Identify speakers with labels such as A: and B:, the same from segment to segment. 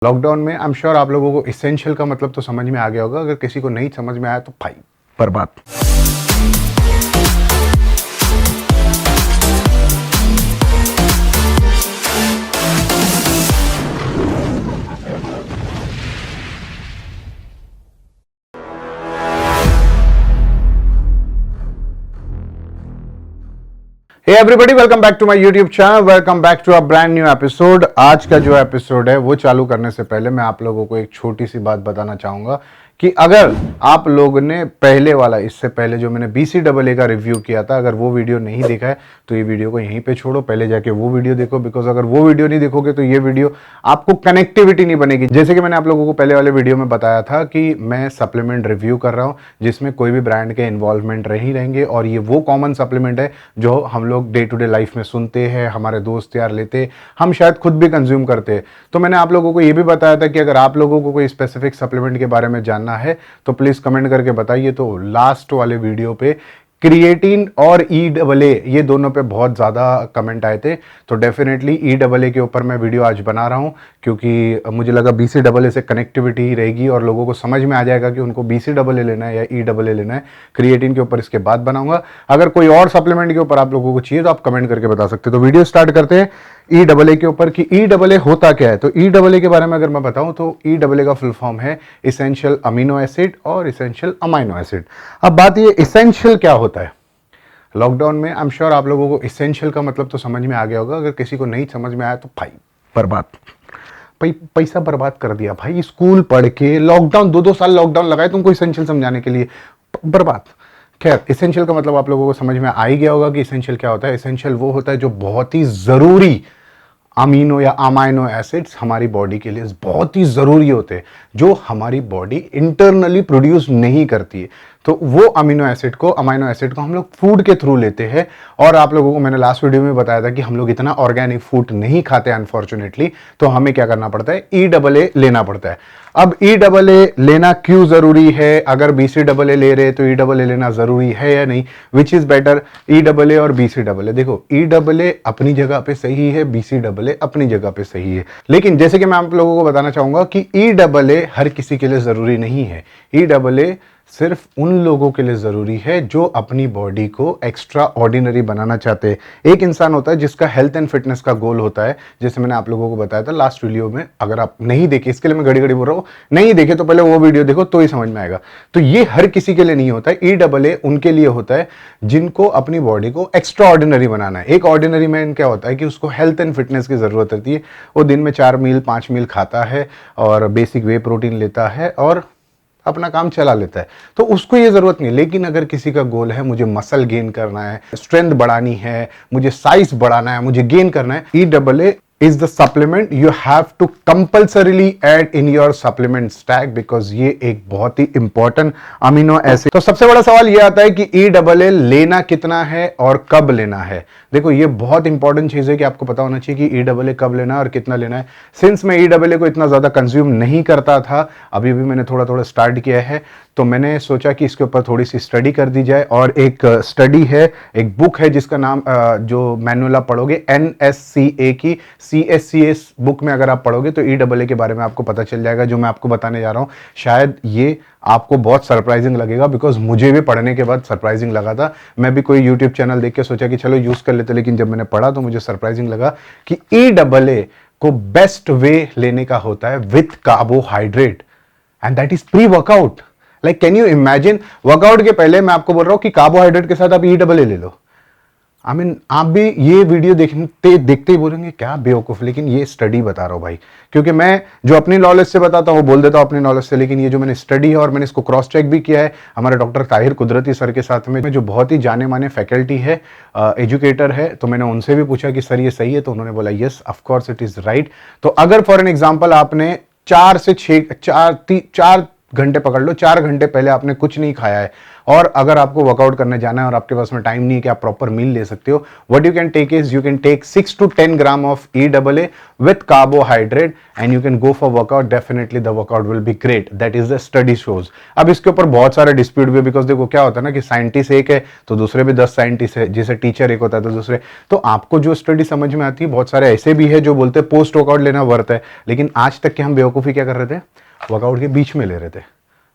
A: Lockdown में आई am sure आप लोगों को इसेंशियल का मतलब तो समझ में आ गया होगा। अगर किसी को नहीं समझ में आया तो भाई बर्बाद। Hey everybody, welcome back to my YouTube channel. Welcome back to a brand new episode. आज का जो एपिसोड है वो चालू करने से पहले मैं आप लोगों को एक छोटी सी बात बताना चाहूंगा कि अगर आप लोगों ने पहले वाला, इससे पहले जो मैंने BCAA का रिव्यू किया था, अगर वो वीडियो नहीं देखा है तो ये वीडियो को यहीं पे छोड़ो, पहले जाके वो वीडियो देखो। बिकॉज अगर वो वीडियो नहीं देखोगे तो ये वीडियो आपको कनेक्टिविटी नहीं बनेगी। जैसे कि मैंने आप लोगों को पहले वाले वीडियो में बताया था कि मैं सप्लीमेंट रिव्यू कर रहा हूँ जिसमें कोई भी ब्रांड के इन्वॉल्वमेंट नहीं रहेंगे, और ये वो कॉमन सप्लीमेंट है जो हम लोग डे टू डे लाइफ में सुनते हैं, हमारे दोस्त यार लेते, हम शायद खुद भी कंज्यूम करते हैं। तो मैंने आप लोगों को ये भी बताया था कि अगर आप लोगों को कोई स्पेसिफिक सप्लीमेंट के बारे में जानना है तो प्लीज कमेंट करके बताइए। तो लास्ट वाले वीडियो पे क्रिएटिन और EAA ये दोनों पे बहुत ज़्यादा कमेंट आए थे, तो डेफिनेटली EAA के ऊपर मैं वीडियो आज बना रहा हूँ क्योंकि मुझे लगा BCAA से कनेक्टिविटी ही रहेगी और लोगों को समझ में आ जाएगा कि उनको BCAA लेना है या EAA लेना है। क्रिएटिन के ऊपर इसके बाद बनाऊंगा। अगर कोई और सप्लीमेंट के ऊपर आप लोगों को चाहिए तो आप कमेंट करके बता सकते हैं। तो वीडियो स्टार्ट करते हैं EAA के ऊपर कि EAA होता क्या है। तो EAA के बारे में अगर मैं बताऊं तो EAA का फुल फॉर्म है इसेंशियल अमीनो एसिड और इसेंशियल अमाइनो एसिड। अब बात ये इसेंशियल क्या होता है। लॉकडाउन में आई एम श्योर आप लोगों को इसेंशियल का मतलब तो समझ में आ गया होगा। अगर किसी को नहीं समझ में आया तो भाई बर्बाद, पैसा बर्बाद कर दिया भाई। स्कूल पढ़ के लॉकडाउन, 2-2 साल लॉकडाउन लगाए तुमको इसेंशियल समझाने के लिए, बर्बाद। खैर, इसेंशियल का मतलब आप लोगों को समझ में आ ही गया होगा कि इसेंशियल क्या होता है। इसेंशियल वो होता है जो बहुत ही जरूरी अमीनो या अमाइनो एसिड्स हमारी बॉडी के लिए बहुत ही जरूरी होते हैं, जो हमारी बॉडी इंटरनली प्रोड्यूस नहीं करती है। तो वो अमीनो एसिड को हम लोग फूड के थ्रू लेते हैं। और आप लोगों को मैंने लास्ट वीडियो में बताया था कि हम लोग इतना ऑर्गेनिक फूड नहीं खाते अनफॉर्चुनेटली, तो हमें क्या करना पड़ता है, EAA लेना पड़ता है। अब EAA लेना क्यों जरूरी है? अगर BCAA ले रहे तो EAA लेना जरूरी है या नहीं? विच इज बेटर, EAA और BCAA? देखो, EAA अपनी जगह पे सही है, BCAA अपनी जगह पे सही है, लेकिन जैसे कि मैं आप लोगों को बताना चाहूंगा कि EAA हर किसी के लिए जरूरी नहीं है। EAA सिर्फ उन लोगों के लिए जरूरी है जो अपनी बॉडी को एक्स्ट्रा ऑर्डिनरी बनाना चाहते हैं। एक इंसान होता है जिसका हेल्थ एंड फिटनेस का गोल होता है, जैसे मैंने आप लोगों को बताया था लास्ट वीडियो में। अगर आप नहीं देखे, इसके लिए मैं घड़ी घड़ी बोल रहा हूं, नहीं देखे तो पहले वो वीडियो देखो तो ही समझ में आएगा। तो ये हर किसी के लिए नहीं होता है। EAA उनके लिए होता है जिनको अपनी बॉडी को एक्स्ट्रा ऑर्डिनरी बनाना है। एक ऑर्डिनरी मैन क्या होता है कि उसको हेल्थ एंड फिटनेस की जरूरत रहती है। वो दिन में 4 मील 5 मील खाता है और बेसिक वे प्रोटीन लेता है और अपना काम चला लेता है, तो उसको ये जरूरत नहीं। लेकिन अगर किसी का गोल है, मुझे मसल गेन करना है, स्ट्रेंथ बढ़ानी है, मुझे साइज बढ़ाना है, मुझे गेन करना है, EAA is the supplement you have to compulsorily add in your supplement stack because ये एक बहुत ही इंपॉर्टेंट अमीनो एसिड। तो सबसे बड़ा सवाल ये आता है कि EAA लेना कितना है और कब लेना है। देखो, ये बहुत इंपॉर्टेंट चीज है कि आपको पता होना चाहिए कि EAA कब लेना है और कितना लेना है। सिंस मैं EAA को इतना ज्यादा कंज्यूम नहीं करता था, अभी भी मैंने थोड़ा थोड़ा स्टार्ट किया है, तो मैंने सोचा कि इसके ऊपर थोड़ी सी स्टडी कर दी जाए। और एक स्टडी है, एक बुक है जिसका नाम, जो मैनुअल आप पढ़ोगे NSCA की CSCS बुक में अगर आप पढ़ोगे तो EAA के बारे में आपको पता चल जाएगा। जो मैं आपको बताने जा रहा हूं शायद ये आपको बहुत सरप्राइजिंग लगेगा, बिकॉज मुझे भी पढ़ने के बाद सरप्राइजिंग लगा था। मैं भी कोई YouTube चैनल देख के सोचा कि चलो यूज कर लेते, लेकिन जब मैंने पढ़ा तो मुझे सरप्राइजिंग लगा कि EAA को बेस्ट वे लेने का होता है with carbohydrate, and that is pre workout. Like can you imagine, workout के पहले मैं आपको बोल रहा हूं कि कार्बोहाइड्रेट के साथ आप EAA ले लो। आई मीन, आप भी ये वीडियो देखते ही बोलेंगे क्या बेवकूफ, लेकिन ये स्टडी बता रहा हूं भाई, क्योंकि मैं जो अपनी नॉलेज से बताता हूं बोल देता हूं अपनी नॉलेज से, लेकिन ये जो मैंने स्टडी है और मैंने इसको क्रॉस चेक भी किया है हमारे डॉक्टर ताहिर कुदरती सर के साथ में, जो बहुत ही जाने माने फैकल्टी है, एजुकेटर है। तो मैंने उनसे भी पूछा कि सर ये सही है, तो उन्होंने बोला yes of course it is right. तो अगर फॉर एन एग्जाम्पल आपने 4 घंटे पकड़ लो, 4 घंटे पहले आपने कुछ नहीं खाया है, और अगर आपको वर्कआउट करने जाना है और आपके पास में टाइम नहीं है कि आप प्रॉपर मील ले सकते हो, what you can take is you can take 6 to 10 gram of EAA with carbohydrate and you can go for workout. Definitely the workout will be great. That is the study shows. अब इसके ऊपर बहुत सारे dispute भी है, because देखो क्या होता है ना कि साइंटिस्ट एक है तो दूसरे भी 10 साइंटिस्ट है, जैसे टीचर एक होता है तो दूसरे, तो आपको जो स्टडी समझ में आती है, बहुत सारे ऐसे भी है जो बोलते हैं पोस्ट वर्कआउट लेना वर्थ है, लेकिन आज तक के हम बेवकूफ़ी क्या कर रहे थे, वर्कआउट के बीच में ले रहे थे,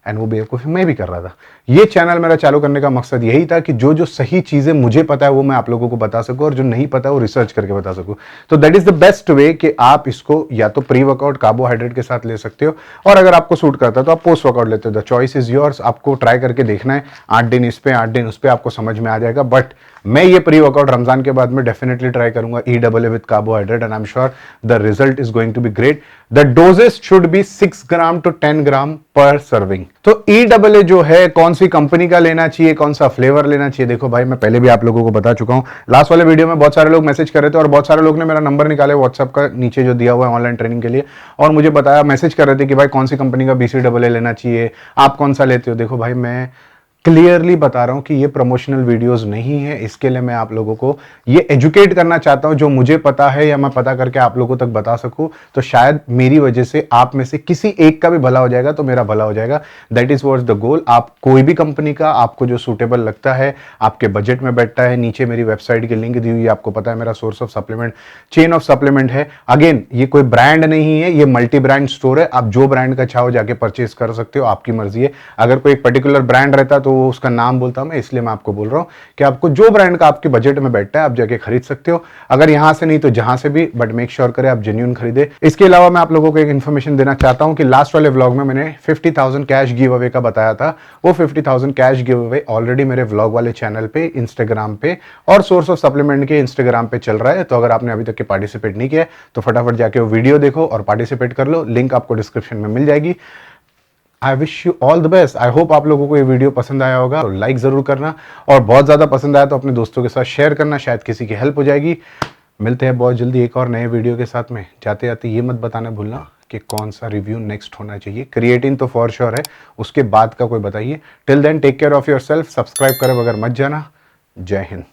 A: एंड वो बेवकूफ़ी मैं भी कर रहा था। ये चैनल मेरा चालू करने का मकसद यही था कि जो जो सही चीज़ें मुझे पता है वो मैं आप लोगों को बता सकूं, और जो नहीं पता है वो रिसर्च करके बता सकूं। तो that is the best way कि आप इसको या तो प्री वर्कआउट कार्बोहाइड्रेट के साथ ले सकते हो, और अगर आपको सूट करता है तो आप पोस्ट वर्कआउट लेते हो। द चॉइस इज योर्स, आपको ट्राई करके देखना है, 8 दिन इस पे 8 दिन उस पे, आपको समझ में आ जाएगा। बट मैं ये प्री वर्कआउट रमजान के बाद में डेफिनेटली ट्राई करूंगा, EAA with carbohydrate, and I am sure the result is going to be great. The doses should be 6 gram to 10 gram per serving. तो EAA जो है कौन सी कंपनी का लेना चाहिए, कौन सा फ्लेवर लेना चाहिए, देखो भाई मैं पहले भी आप लोगों को बता चुका हूं। लास्ट वाले वीडियो में बहुत सारे लोग मैसेज कर रहे थे और बहुत सारे लोग ने मेरा नंबर निकाले व्हाट्सएप का नीचे जो दिया हुआ है ऑनलाइन ट्रेनिंग के लिए, और मुझे बताया, मैसेज कर रहे थे कि भाई कौन सी कंपनी का BCAA लेना चाहिए, आप कौन सा लेते हो। देखो भाई मैं क्लियरली बता रहा हूं कि ये प्रमोशनल वीडियोस नहीं है, इसके लिए मैं आप लोगों को ये एजुकेट करना चाहता हूं, जो मुझे पता है या मैं पता करके आप लोगों तक बता सकूं, तो शायद मेरी वजह से आप में से किसी एक का भी भला हो जाएगा, तो मेरा भला हो जाएगा। That is what's the goal. आप कोई भी कंपनी का आपको जो सूटेबल लगता है, आपके बजट में बैठता है, नीचे मेरी वेबसाइट की लिंक दी हुई है, आपको पता है मेरा source of supplement chain of supplement है। अगेन ये कोई ब्रांड नहीं है, ये मल्टी ब्रांड स्टोर है, आप जो ब्रांड का चाहो जाके परचेज कर सकते हो, आपकी मर्जी है। अगर कोई एक पर्टिकुलर ब्रांड रहता तो उसका नाम बोलता मैं, इसलिए मैं आपको बोल रहा हूं कि आपको जो ब्रांड का आपके बजट में बैठता है आप जाके खरीद सकते हो, अगर यहां से नहीं तो जहां से भी, बट मेक श्योर करें आप जेन्युइन खरीदे। इसके अलावा मैं आप लोगों को एक इन्फॉर्मेशन देना चाहता हूं कि लास्ट वाले व्लॉग में मैंने 50,000 कैश गिव अवे का बताया था, वो 50,000 कैश गिव अवे ऑलरेडी मेरे व्लॉग वाले चैनल पे, इंस्टाग्राम पे और सोर्स ऑफ सप्लीमेंट के इंस्टाग्राम पे चल रहा है। तो अगर आपने अभी तक के पार्टिसिपेट नहीं किया तो फटाफट जाके वो वीडियो देखो और पार्टिसिपेट कर लो, लिंक आपको डिस्क्रिप्शन में मिल जाएगी। I wish you all the best. I hope आप लोगों को ये वीडियो पसंद आया होगा, और लाइक जरूर करना, और बहुत ज्यादा पसंद आया तो अपने दोस्तों के साथ शेयर करना, शायद किसी की हेल्प हो जाएगी। मिलते हैं बहुत जल्दी एक और नए वीडियो के साथ में। जाते जाते ये मत बताना भूलना कि कौन सा रिव्यू नेक्स्ट होना चाहिए। क्रिएटिन तो फॉर श्योर है, उसके बाद का कोई बताइए। Till then take care of yourself, subscribe करे बगैर मत जाना। जय हिंद।